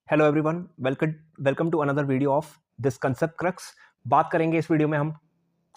Hello everyone, welcome to another video of this concept crux. बात करेंगे इस video में हम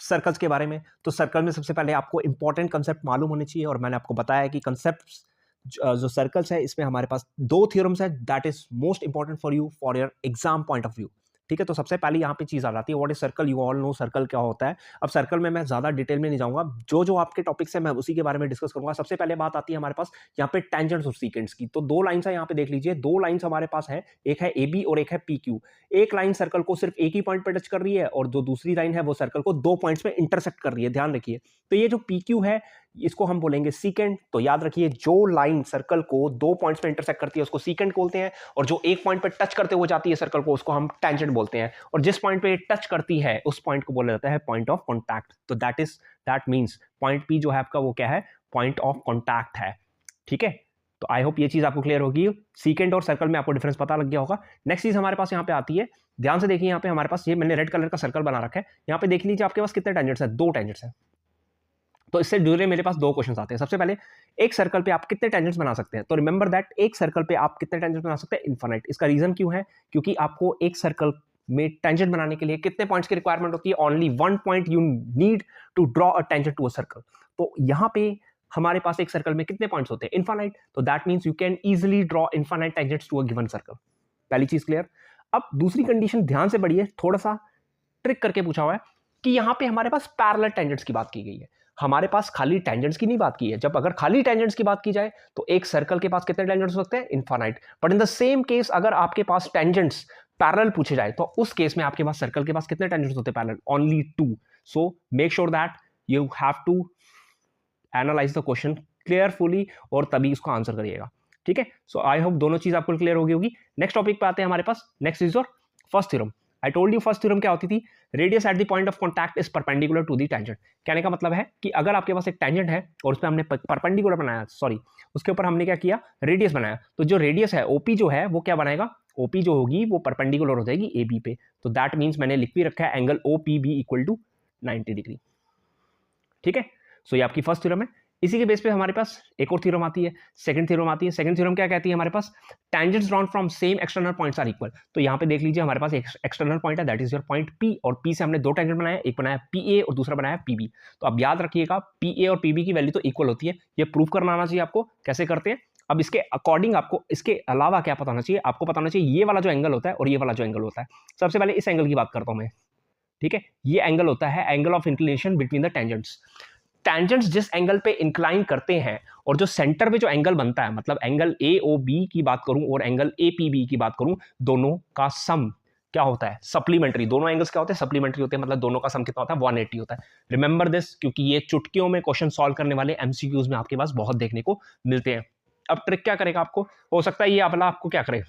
सर्कल्स के बारे में। तो सर्कल में सबसे पहले आपको इंपॉर्टेंट कंसेप्ट मालूम होने चाहिए, और मैंने आपको बताया कि कंसेप्ट जो सर्कल्स है इसमें हमारे पास दो थ्योरम्स है that is most important for you for your exam point of view. ठीक है, तो सबसे पहले यहाँ पे चीज आ जाती है what is circle. You all know circle क्या होता है। अब सर्कल में मैं ज्यादा डिटेल में नहीं जाऊंगा, जो जो आपके टॉपिक्स है मैं उसी के बारे में डिस्कस करूंगा। सबसे पहले बात आती है हमारे पास यहाँ पे टेंजेंट्स और सीकेंट्स की। तो दो लाइंस है यहाँ पे, देख लीजिए दो लाइंस हमारे पास है, एक है ए बी और एक है पी क्यू। एक लाइन सर्कल को सिर्फ एक ही पॉइंट पे टच कर रही है और जो दूसरी लाइन है वो सर्कल को दो पॉइंट्स पे इंटरसेक्ट कर रही है, ध्यान रखिए। तो ये जो पी क्यू है इसको हम बोलेंगे सीकेंट। तो याद रखिए जो लाइन सर्कल को दो पॉइंट्स पे इंटरसेक्ट करती है उसको सीकेंट बोलते हैं, और जो एक पॉइंट पे टच करते हुए जाती है सर्कल को उसको हम टेंजेंट बोलते हैं। और जिस पॉइंट पे टच करती है उस पॉइंट को बोला जाता है पॉइंट ऑफ कॉन्टैक्ट। तो दैट मींस पॉइंट पी जो है आपका वो क्या है, पॉइंट ऑफ कॉन्टैक्ट है। ठीक है, तो आई होप ये चीज आपको क्लियर होगी। सीकेंट और सर्कल में आपको डिफरेंस पता लग गया होगा। नेक्स्ट चीज हमारे पास यहाँ पे आती है, ध्यान से देखिए यहाँ पे हमारे पास ये मैंने रेड कलर का सर्कल बना रखा है। यहाँ पे देख लीजिए आपके पास कितने टेंजेंट्स है, दो टेंजेंट्स है। तो इससे जुड़े मेरे पास दो क्वेश्चन आते हैं। सबसे पहले एक सर्कल पे आप कितने टेंजेंट्स बना सकते हैं। तो रिमेंबर दैट एक सर्कल पे आप कितने टेंजेंट्स बना सकते हैं, इनफाइनाइट। इसका रीजन क्यों है, क्योंकि आपको एक सर्कल में टेंजेंट बनाने के लिए कितने पॉइंट्स की रिक्वायरमेंट होती है, only one point you need to draw a tangent to a circle. तो यहां पे हमारे पास एक सर्कल में कितने पॉइंट्स होते हैं, इनफाइनाइट। तो that means you can easily draw infinite tangents to a given circle. पहली चीज क्लियर। अब दूसरी कंडीशन ध्यान से पढ़िए, थोड़ा सा ट्रिक करके पूछा हुआ है कि यहां पे हमारे पास पैरेलल टेंजेंट्स की बात की गई है। हमारे पास खाली टेंजेंट्स की नहीं बात की है। जब अगर खाली टेंजेंट्स की बात की जाए तो एक सर्कल के पास कितने टेंजेंट्स हो सकते हैं, infinite. But in the same case अगर आपके पास टेंजेंट्स पैरेलल पूछे जाए तो उस केस में आपके पास सर्कल के पास कितने टेंजेंट्स होते हैं, parallel, only two. So make sure that you have to analyse the question clearfully और तभी उसको आंसर करिएगा। ठीक है, सो आई होप दोनों चीज आपको क्लियर होगी। नेक्स्ट टॉपिक पे आते हैं हमारे पास। Next is your first theorem. I told you first theorem क्या होती थी, radius at the point of contact is perpendicular to the tangent. कहने का मतलब है कि अगर आपके पास एक टेंजेंट है और उस पर हमने परपेंडिकुलर बनाया, सॉरी उसके ऊपर हमने क्या किया, रेडियस बनाया, तो जो रेडियस है ओपी जो है वो क्या बनाएगा, ओपी जो होगी वो परपेंडिकुलर हो जाएगी ए बी पे। तो दैट मीन्स मैंने लिख भी रखा है angle O P B equal to 90 degree. ठीक है, सो ये आपकी फर्स्ट थ्योरम है। इसी के बेस पे हमारे पास एक और थ्योरम आती है, सेकंड थ्योरम आती है। सेकंड थ्योरम क्या कहती है हमारे पास, tangents drawn from same external points are equal. तो यहाँ पे देख लीजिए हमारे पास एक एक्सटर्नल पॉइंट है that is your point P, और पी से हमने दो टेंजेंट बनाया, एक बनाया पी ए और दूसरा बनाया पी बी। तो अब याद रखिएगा पी ए और पी बी की वैल्यू तो इक्वल होती है। ये प्रूव करना आना चाहिए आपको, कैसे करते हैं। अब इसके अकॉर्डिंग आपको इसके अलावा क्या पता होना चाहिए, आपको पता होना चाहिए ये वाला जो एंगल होता है और ये वाला जो एंगल होता है। सबसे पहले इस एंगल की बात करता हूं मैं। ठीक है, ये एंगल होता है angle of inclination between the tangents. Tangents जिस एंगल पे इंक्लाइन करते हैं और जो सेंटर पे जो एंगल बनता है, मतलब एंगल ए ओ बी की बात करूं और एंगल ए पी बी की बात करूं, दोनों का सम क्या होता है, सप्लीमेंट्री। दोनों एंगल्स क्या होते हैं, सप्लीमेंट्री होते हैं, मतलब दोनों का सम कितना होता है, 180 होता है। रिमेंबर दिस, क्योंकि ये चुटकियों में क्वेश्चन सॉल्व करने वाले एमसीक्यूज में आपके पास बहुत देखने को मिलते हैं। अब ट्रिक क्या करेगा, आपको हो सकता है ये वाला आपको क्या करे,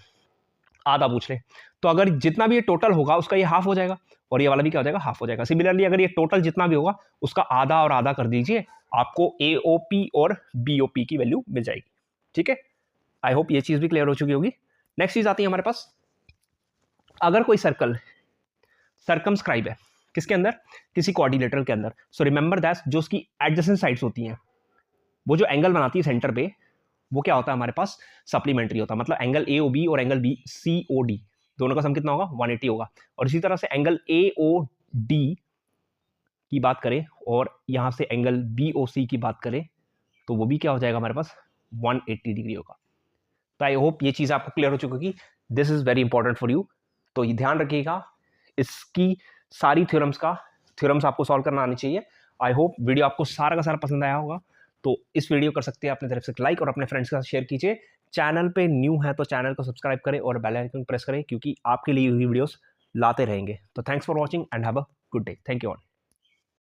आधा पूछ ले। तो अगर जितना भी ये टोटल होगा उसका ये हाफ हो जाएगा, और ये वाला भी क्या हो जाएगा, हाफ हो जाएगा। सिमिलरली अगर ये टोटल जितना भी होगा उसका आधा और आधा कर दीजिए, आपको एओपी और बीओपी की वैल्यू मिल जाएगी। ठीक है, आई होप ये चीज भी क्लियर हो चुकी होगी। नेक्स्ट चीज आती है हमारे पास, अगर कोई सर्कल सर्कमस्क्राइब है किसके अंदर, किसी कोऑर्डिनेटर के अंदर। सो रिमेंबर दैट जो उसकी एडजेसेंट साइड्स होती हैं, वो जो एंगल बनाती है सेंटर पे, वो क्या होता है हमारे पास, सप्लीमेंट्री होता है। मतलब एंगल ए ओ बी और angle B C O D दोनों का सम कितना होगा, 180 होगा। और इसी तरह से एंगल ए ओ डी की बात करें और यहां से एंगल बी ओ सी की बात करें तो वो भी क्या हो जाएगा हमारे पास, 180 डिग्री होगा। तो आई होप ये चीज आपको क्लियर हो चुकी होगी। This is very important for you. तो ये ध्यान रखिएगा, इसकी सारी थ्योरम्स आपको सॉल्व करना आनी चाहिए। आई होप वीडियो आपको सारा का सारा पसंद आया होगा। तो इस वीडियो कर सकते हैं अपने तरफ से लाइक और अपने फ्रेंड्स के साथ शेयर कीजिए। चैनल पे न्यू है तो चैनल को सब्सक्राइब करें और बेल आइकन प्रेस करें, क्योंकि आपके लिए ये वीडियोस लाते रहेंगे। तो thanks for watching and have a good day. Thank you all.